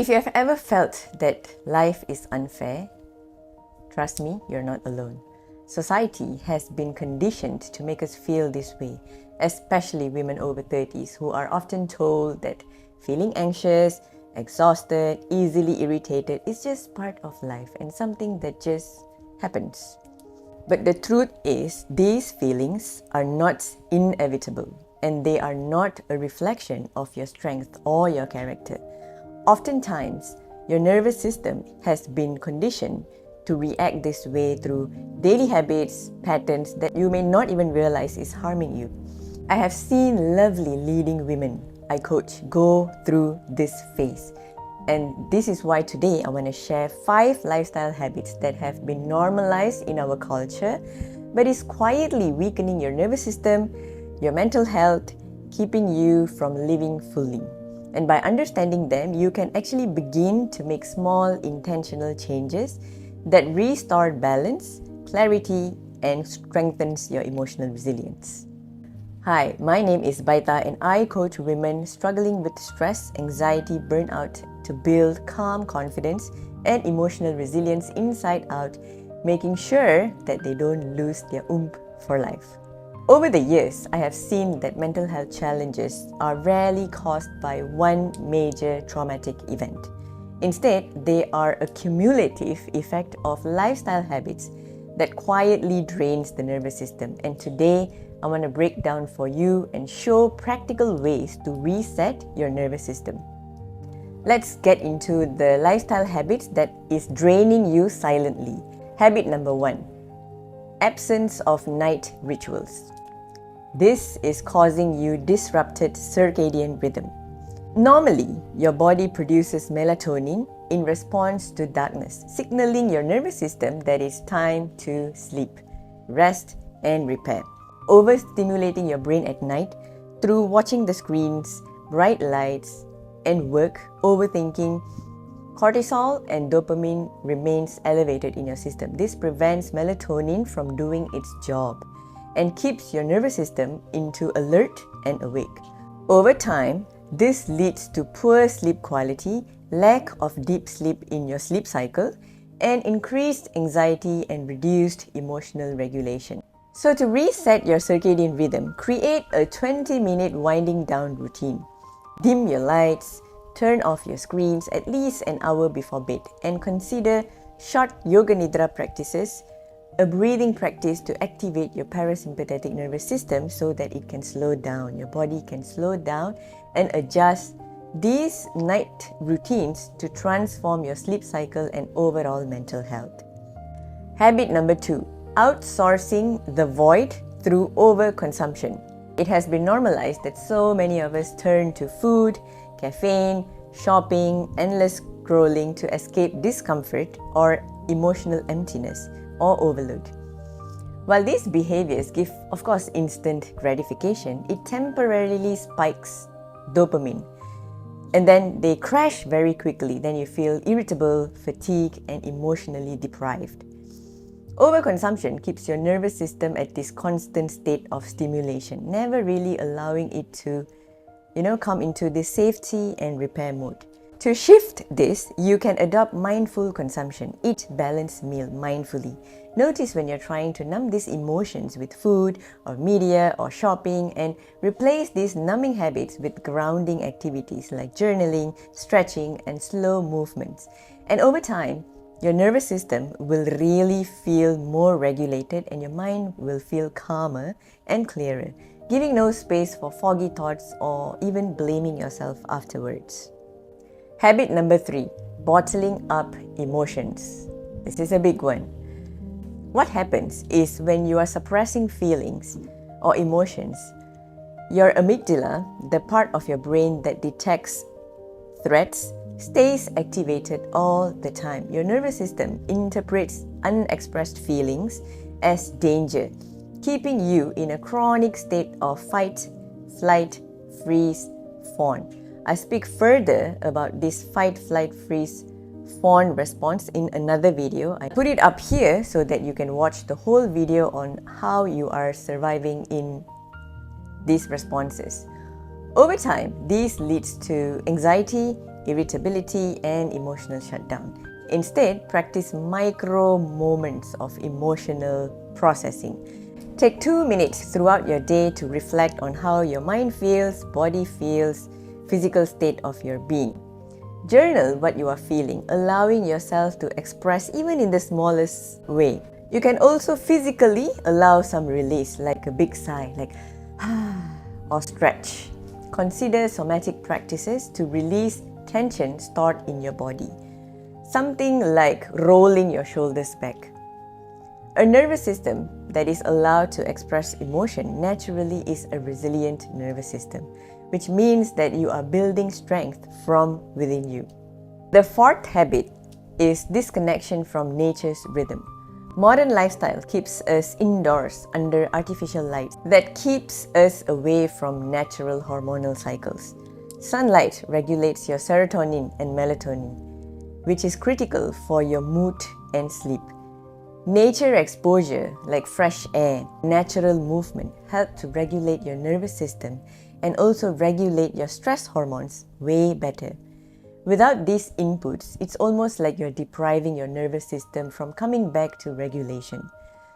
If you have ever felt that life is unfair, trust me, you're not alone. Society has been conditioned to make us feel this way, especially women over 30s who are often told that feeling anxious, exhausted, easily irritated is just part of life and something that just happens. But the truth is, these feelings are not inevitable and they are not a reflection of your strength or your character. Oftentimes, your nervous system has been conditioned to react this way through daily habits, patterns that you may not even realize is harming you. I have seen lovely leading women I coach go through this phase. And this is why today I want to share 5 lifestyle habits that have been normalized in our culture, but is quietly weakening your nervous system, your mental health, keeping you from living fully. And by understanding them, you can actually begin to make small intentional changes that restore balance, clarity, and strengthens your emotional resilience. Hi, my name is Baita and I coach women struggling with stress, anxiety, burnout to build calm confidence and emotional resilience inside out, making sure that they don't lose their oomph for life. Over the years, I have seen that mental health challenges are rarely caused by one major traumatic event. Instead, they are a cumulative effect of lifestyle habits that quietly drains the nervous system. And today, I want to break down for you and show practical ways to reset your nervous system. Let's get into the lifestyle habits that is draining you silently. Habit number 1. Absence of night rituals. This is causing you disrupted circadian rhythm. Normally, your body produces melatonin in response to darkness, signaling your nervous system that it's time to sleep, rest, and repair. Overstimulating your brain at night through watching the screens, bright lights, and work, overthinking, cortisol and dopamine remains elevated in your system. This prevents melatonin from doing its job and keeps your nervous system into alert and awake. Over time, this leads to poor sleep quality, lack of deep sleep in your sleep cycle, and increased anxiety and reduced emotional regulation. So to reset your circadian rhythm, create a 20-minute winding down routine. Dim your lights, turn off your screens at least an hour before bed, and consider short yoga nidra practices, a breathing practice to activate your parasympathetic nervous system so that it can slow down. Your body can slow down and adjust these night routines to transform your sleep cycle and overall mental health. Habit number 2. Outsourcing the void through overconsumption. It has been normalized that so many of us turn to food, caffeine, shopping, endless scrolling to escape discomfort or emotional emptiness or overload. While these behaviors give, of course, instant gratification, it temporarily spikes dopamine. And then they crash very quickly. Then you feel irritable, fatigued, and emotionally deprived. Overconsumption keeps your nervous system at this constant state of stimulation, never really allowing it to, come into this safety and repair mode. To shift this, you can adopt mindful consumption. Eat balanced meal mindfully. Notice when you're trying to numb these emotions with food or media or shopping, and replace these numbing habits with grounding activities like journaling, stretching, and slow movements. And over time, your nervous system will really feel more regulated and your mind will feel calmer and clearer, giving no space for foggy thoughts or even blaming yourself afterwards. Habit number 3. Bottling up emotions. This is a big one. What happens is when you are suppressing feelings or emotions, your amygdala, the part of your brain that detects threats, stays activated all the time. Your nervous system interprets unexpressed feelings as danger, keeping you in a chronic state of fight, flight, freeze, fawn. I speak further about this fight, flight, freeze, fawn response in another video. I put it up here so that you can watch the whole video on how you are surviving in these responses. Over time, this leads to anxiety, irritability, and emotional shutdown. Instead, practice micro moments of emotional processing. Take 2 minutes throughout your day to reflect on how your mind feels, body feels, physical state of your being. Journal what you are feeling, allowing yourself to express even in the smallest way. You can also physically allow some release, like a big sigh, like or stretch. Consider somatic practices to release tension stored in your body. Something like rolling your shoulders back. A nervous system that is allowed to express emotion naturally is a resilient nervous system, which means that you are building strength from within you. The fourth habit is disconnection from nature's rhythm. Modern lifestyle keeps us indoors under artificial light that keeps us away from natural hormonal cycles. Sunlight regulates your serotonin and melatonin, which is critical for your mood and sleep. Nature exposure like fresh air, natural movement help to regulate your nervous system and also regulate your stress hormones way better. Without these inputs, it's almost like you're depriving your nervous system from coming back to regulation.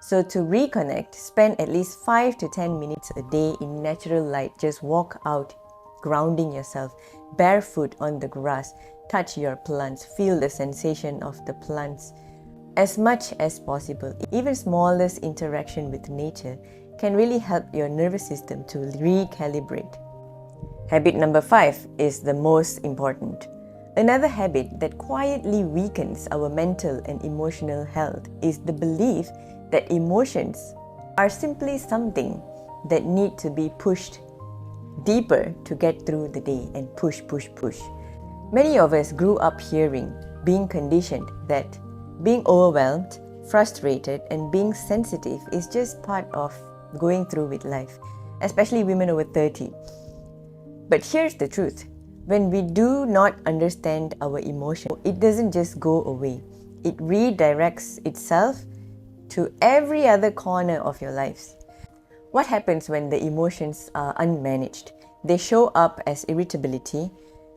So to reconnect, spend at least 5 to 10 minutes a day in natural light. Just walk out, grounding yourself, barefoot on the grass, touch your plants, feel the sensation of the plants. As much as possible, even smallest interaction with nature can really help your nervous system to recalibrate. Habit number 5 is the most important. Another habit that quietly weakens our mental and emotional health is the belief that emotions are simply something that need to be pushed deeper to get through the day and push. Many of us grew up being conditioned that being overwhelmed, frustrated, and being sensitive is just part of going through with life, especially women over 30. But here's the truth. When we do not understand our emotion, it doesn't just go away. It redirects itself to every other corner of your lives. What happens when the emotions are unmanaged? They show up as irritability,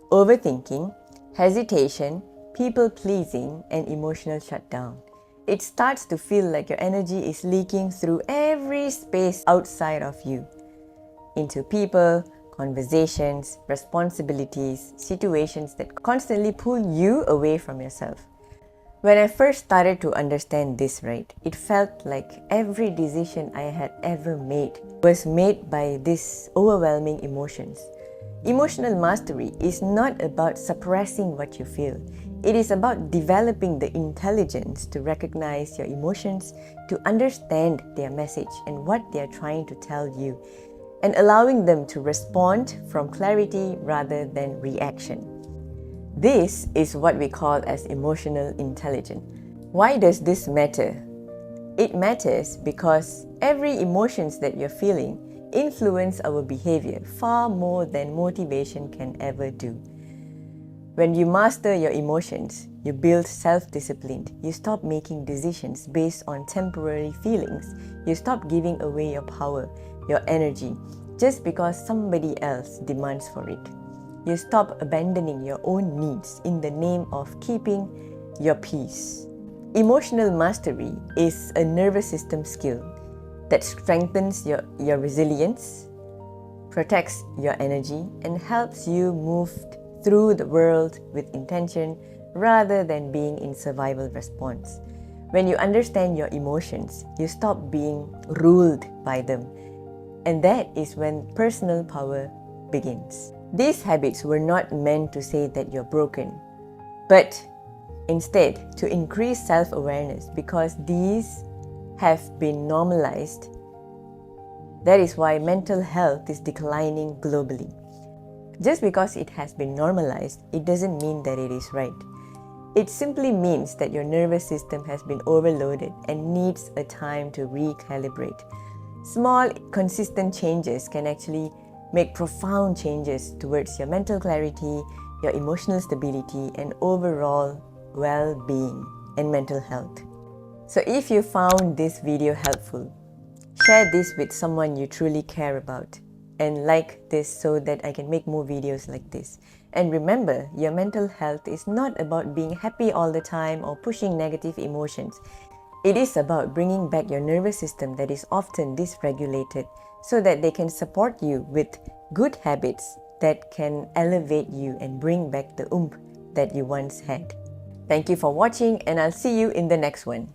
overthinking, hesitation, people-pleasing, and emotional shutdown. It starts to feel like your energy is leaking through every space outside of you, into people, conversations, responsibilities, situations that constantly pull you away from yourself. When I first started to understand this, it felt like every decision I had ever made was made by these overwhelming emotions. Emotional mastery is not about suppressing what you feel. It is about developing the intelligence to recognize your emotions, to understand their message and what they are trying to tell you, and allowing them to respond from clarity rather than reaction. This is what we call as emotional intelligence. Why does this matter? It matters because every emotions that you're feeling influence our behavior far more than motivation can ever do. When you master your emotions, you build self-discipline. You stop making decisions based on temporary feelings. You stop giving away your power, your energy, just because somebody else demands for it. You stop abandoning your own needs in the name of keeping your peace. Emotional mastery is a nervous system skill that strengthens your resilience, protects your energy, and helps you move through the world with intention rather than being in survival response. When you understand your emotions, you stop being ruled by them. And that is when personal power begins. These habits were not meant to say that you're broken, but instead to increase self-awareness, because these have been normalized. That is why mental health is declining globally. Just because it has been normalized, it doesn't mean that it is right. It simply means that your nervous system has been overloaded and needs a time to recalibrate. Small, consistent changes can actually make profound changes towards your mental clarity, your emotional stability, and overall well-being and mental health. So if you found this video helpful, share this with someone you truly care about and like this so that I can make more videos like this. And remember, your mental health is not about being happy all the time or pushing negative emotions. It is about bringing back your nervous system that is often dysregulated so that they can support you with good habits that can elevate you and bring back the oomph that you once had. Thank you for watching, and I'll see you in the next one.